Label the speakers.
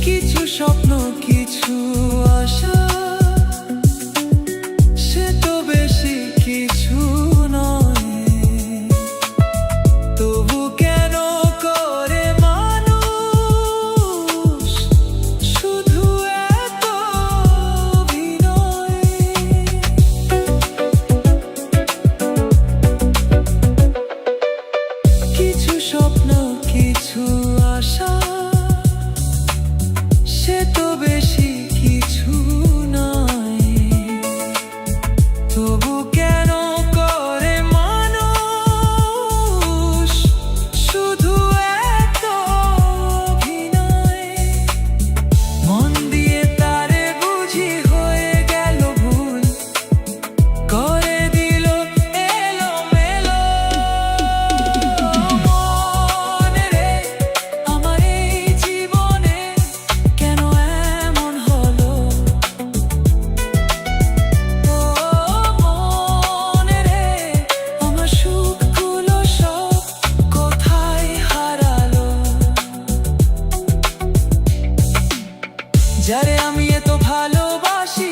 Speaker 1: কিছু স্বপ্ন কিছু আশা, সে তো বেশি কিছু নয়। তবু কেন করে মানুষ শুধু এত অভিনয়? কিছু স্বপ্ন কিছু আশা, সে তো বেশি কিছু নয়। তবু কেন করে মানুষ শুধু এত অভিনয়? মন দিয়ে তারে বুঝি হয়ে গেল ভুল, করে দিল এলোমেলো। মন রে আমার এই জীবনে কেন এমন হলো? ও মন রে আমার সুখগুলো সব কোথায় হারালো? যারে আমি এত ভালোবাসি